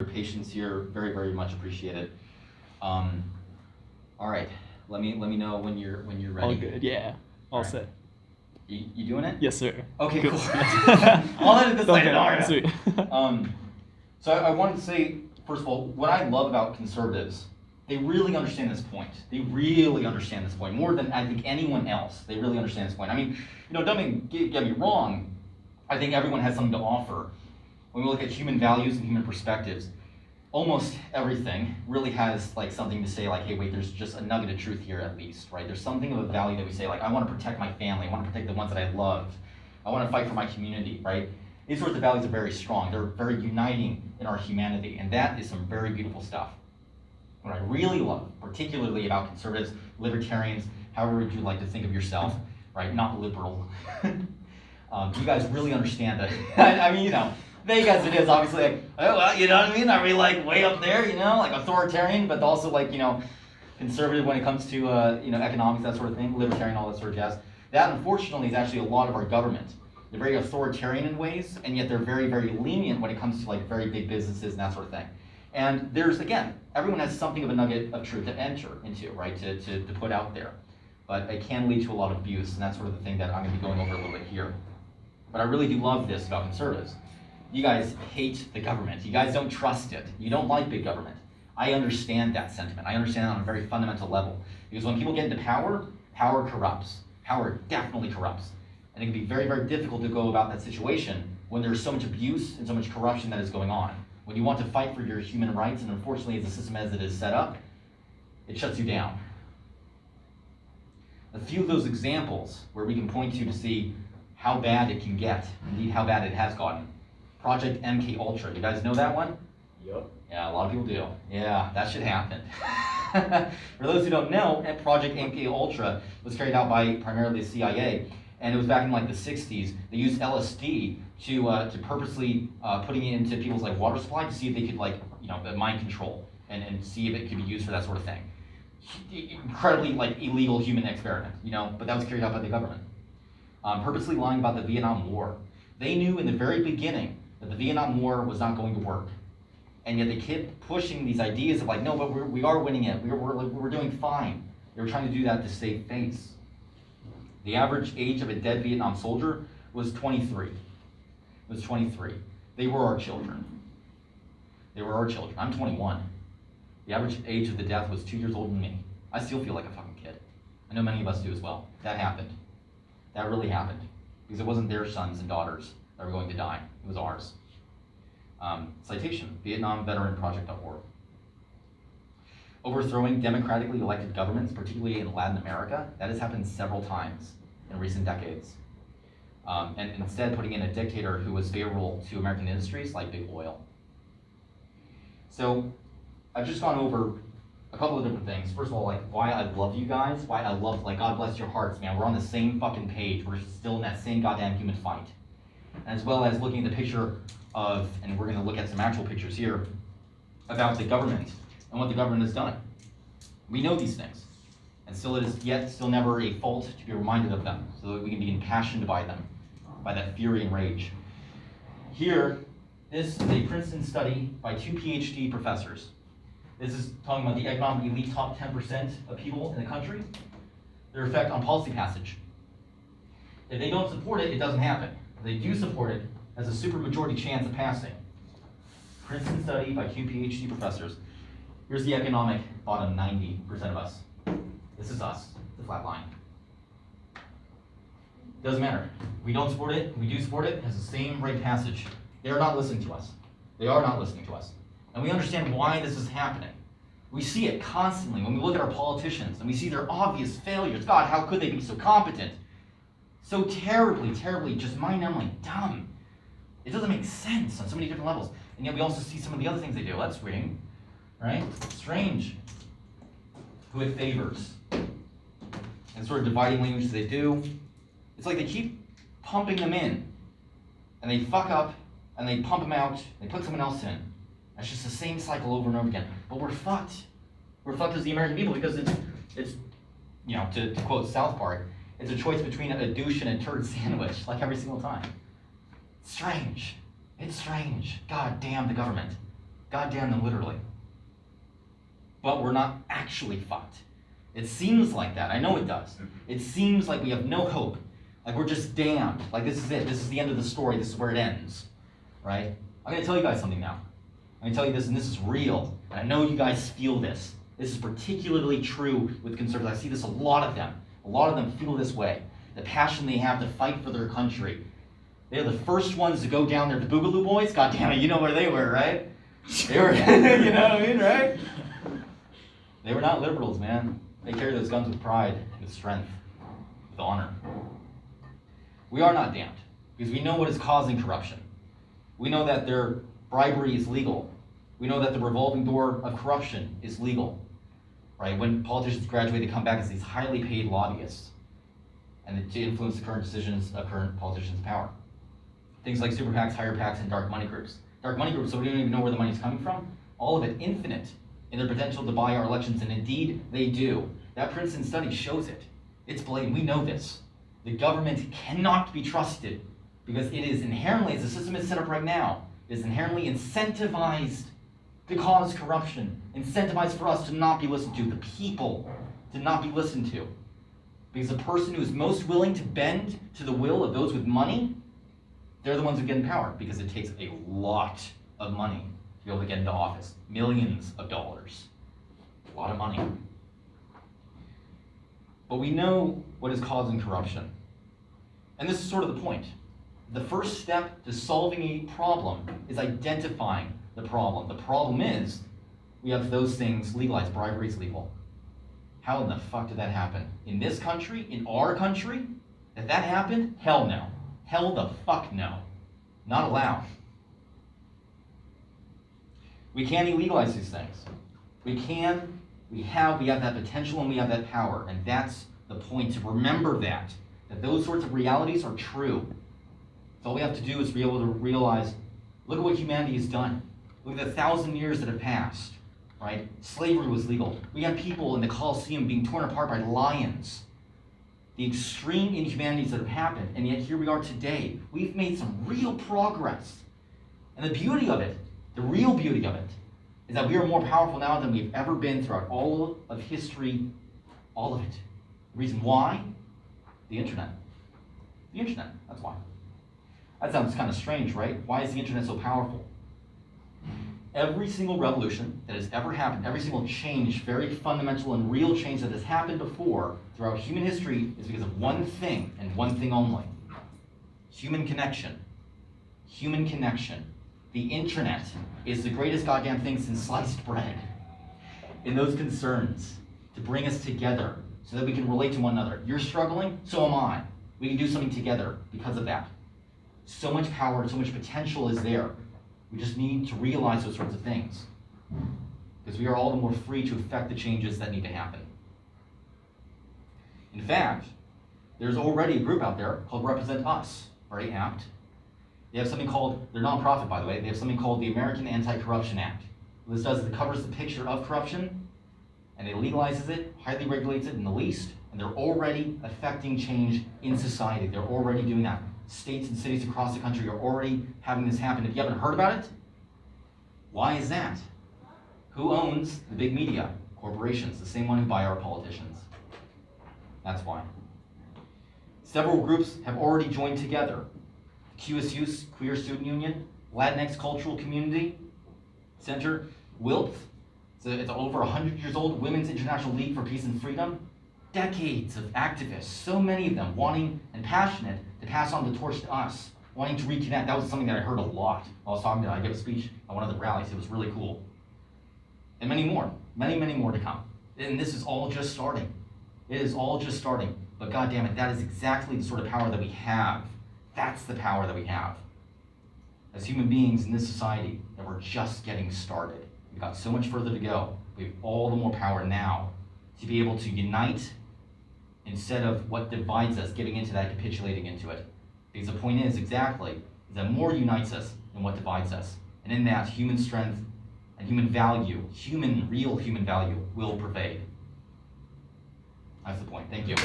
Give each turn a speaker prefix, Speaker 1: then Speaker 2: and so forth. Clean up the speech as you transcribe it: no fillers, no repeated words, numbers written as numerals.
Speaker 1: Your patience here, very, very much appreciated. All right, let me know when you're ready.
Speaker 2: All good, yeah. All
Speaker 1: right.
Speaker 2: set.
Speaker 1: You doing it?
Speaker 2: Yes, sir.
Speaker 1: Okay,
Speaker 2: Cool.
Speaker 1: cool. I'll edit this later.
Speaker 2: Okay, sweet.
Speaker 1: So I wanted to say, first of all, what I love about conservatives, they really understand this point. They really understand this point more than I think anyone else. They really understand this point. I mean, don't get me wrong. I think everyone has something to offer. When we look at human values and human perspectives, almost everything really has like something to say, like, hey, wait, there's just a nugget of truth here at least, right? There's something of a value that we say, like, I want to protect my family, I want to protect the ones that I love, I want to fight for my community, right? These sorts of values are very strong. They're very uniting in our humanity, and that is some very beautiful stuff. What I really love, particularly about conservatives, libertarians, however would you like to think of yourself, right? Not liberal. You guys really understand that. I mean, vague as it is, obviously, like, oh, well, you know what I mean? Are we like way up there, like authoritarian, but also like, conservative when it comes to, economics, that sort of thing, libertarian, all that sort of jazz. That, unfortunately, is actually a lot of our government. They're very authoritarian in ways, and yet they're very, very lenient when it comes to like very big businesses and that sort of thing. And there's, again, everyone has something of a nugget of truth to enter into, right, to put out there. But it can lead to a lot of abuse, and that's sort of the thing that I'm going to be going over a little bit here. But I really do love this about conservatives. You guys hate the government. You guys don't trust it. You don't like big government. I understand that sentiment. I understand that on a very fundamental level. Because when people get into power, power corrupts. Power definitely corrupts. And it can be very, very difficult to go about that situation when there's so much abuse and so much corruption that is going on. When you want to fight for your human rights, and unfortunately, the system as it is set up, it shuts you down. A few of those examples where we can point to see how bad it can get, indeed how bad it has gotten. Project MK Ultra, you guys know that one?
Speaker 3: Yep.
Speaker 1: Yeah, a lot of people do. Yeah, that should happen. For those who don't know, Project MK Ultra was carried out by primarily the CIA, and it was back in like the 60s. They used LSD to purposely putting it into people's like water supply to see if they could mind control and see if it could be used for that sort of thing. Incredibly like illegal human experiment, but that was carried out by the government. Purposely lying about the Vietnam War. They knew in the very beginning that the Vietnam War was not going to work. And yet they kept pushing these ideas of like, no, but we are winning it. We're doing fine. They were trying to do that to save face. The average age of a dead Vietnam soldier was 23. It was 23. They were our children. They were our children. I'm 21. The average age of the death was 2 years older than me. I still feel like a fucking kid. I know many of us do as well. That happened. That really happened. Because it wasn't their sons and daughters that were going to die. It was ours. Citation, VietnamVeteranProject.org. Overthrowing democratically elected governments, particularly in Latin America, that has happened several times in recent decades. And instead putting in a dictator who was favorable to American industries like big oil. So I've just gone over a couple of different things. First of all, like why I love you guys, why I love, like, God bless your hearts, man. We're on the same fucking page. We're still in that same goddamn human fight. As well as looking at the picture of, and we're gonna look at some actual pictures here, about the government and what the government has done. We know these things. And still it is yet still never a fault to be reminded of them, so that we can be impassioned by them, by that fury and rage. Here, this is a Princeton study by 2 PhD professors. This is talking about the economic elite top 10% of people in the country, their effect on policy passage. If they don't support it, it doesn't happen. If they do support it, has a supermajority chance of passing. Princeton study by 2 PhD professors. Here's the economic bottom 90% of us. This is us, the flat line. Doesn't matter. We don't support it, we do support it, it has the same rate of passage. They are not listening to us. They are not listening to us. And we understand why this is happening. We see it constantly when we look at our politicians and we see their obvious failures. God, how could they be so competent? So terribly, terribly, just mind-numbingly dumb. It doesn't make sense on so many different levels. And yet we also see some of the other things they do. That's weird, right? Strange. Who it favors. And sort of dividing languages they do. It's like they keep pumping them in. And they fuck up, and they pump them out, they put someone else in. It's just the same cycle over and over again. But we're fucked. We're fucked as the American people because it's to quote South Park, it's a choice between a douche and a turd sandwich, like every single time. Strange. It's strange. God damn the government. God damn them literally. But we're not actually fucked. It seems like that. I know it does. It seems like we have no hope. Like we're just damned. Like this is it. This is the end of the story. This is where it ends. Right? I'm going to tell you guys something now. I'm going to tell you this, and this is real. And I know you guys feel this. This is particularly true with conservatives. I see this a lot of them. A lot of them feel this way. The passion they have to fight for their country. They're the first ones to go down there. The Boogaloo Boys, God damn it, you know where they were, right? They were, you know what I mean, right? They were not liberals, man. They carried those guns with pride, with strength, with honor. We are not damned, because we know what is causing corruption. We know that their bribery is legal. We know that the revolving door of corruption is legal. Right? When politicians graduate, they come back as these highly paid lobbyists, and to influence the current decisions of current politicians' power. Things like super PACs, higher PACs, and dark money groups. Dark money groups, so we don't even know where the money's coming from. All of it infinite in their potential to buy our elections, and indeed they do. That Princeton study shows it. It's blatant. We know this. The government cannot be trusted because it is inherently, as the system is set up right now, it is inherently incentivized to cause corruption, incentivized for us to not be listened to, the people to not be listened to. Because the person who is most willing to bend to the will of those with money, they're the ones who get in power, because it takes a lot of money to be able to get into office. Millions of dollars. A lot of money. But we know what is causing corruption. And this is sort of the point. The first step to solving a problem is identifying the problem. The problem is, we have those things legalized. Bribery is legal. How in the fuck did that happen? In this country? In our country? If that happened? Hell no. Hell the fuck no. Not allowed. We can illegalize these things. We have that potential and we have that power. And that's the point, to remember that those sorts of realities are true. So all we have to do is be able to realize, look at what humanity has done. Look at the 1,000 years that have passed, right? Slavery was legal. We had people in the Colosseum being torn apart by lions. The extreme inhumanities that have happened, and yet here we are today. We've made some real progress. And the beauty of it, the real beauty of it, is that we are more powerful now than we've ever been throughout all of history, all of it. The reason why? The internet. The internet, that's why. That sounds kind of strange, right? Why is the internet so powerful? Every single revolution that has ever happened, every single change, very fundamental and real change that has happened before throughout human history is because of one thing and one thing only. Human connection. Human connection. The internet is the greatest goddamn thing since sliced bread. In those concerns, to bring us together so that we can relate to one another. You're struggling, so am I. We can do something together because of that. So much power, so much potential is there. We just need to realize those sorts of things, because we are all the more free to affect the changes that need to happen. In fact, there's already a group out there called Represent Us, very apt. They have something called, they're nonprofit by the way, they have something called the American Anti-Corruption Act. What this does is it covers the picture of corruption, and it legalizes it, highly regulates it in the least, and they're already affecting change in society. They're already doing that. States and cities across the country are already having this happen. If you haven't heard about it, why is that? Who owns the big media? Corporations, the same one who buy our politicians. That's why. Several groups have already joined together. QSU, Queer Student Union, Latinx Cultural Community Center, WILPF, it's over 100 years old, Women's International League for Peace and Freedom. Decades of activists, so many of them wanting and passionate to pass on the torch to us, wanting to reconnect. That was something that I heard a lot while I was talking to them. I gave a speech at one of the rallies. It was really cool. And many more to come. And this is all just starting. It is all just starting. But God damn it, that is exactly the sort of power that we have. That's the power that we have. As human beings in this society, that we're just getting started. We've got so much further to go. We have all the more power now to be able to unite instead of what divides us, giving into that, capitulating into it. Because the point is that more unites us than what divides us. And in that, human strength and human value, real human value, will pervade. That's the point. Thank you.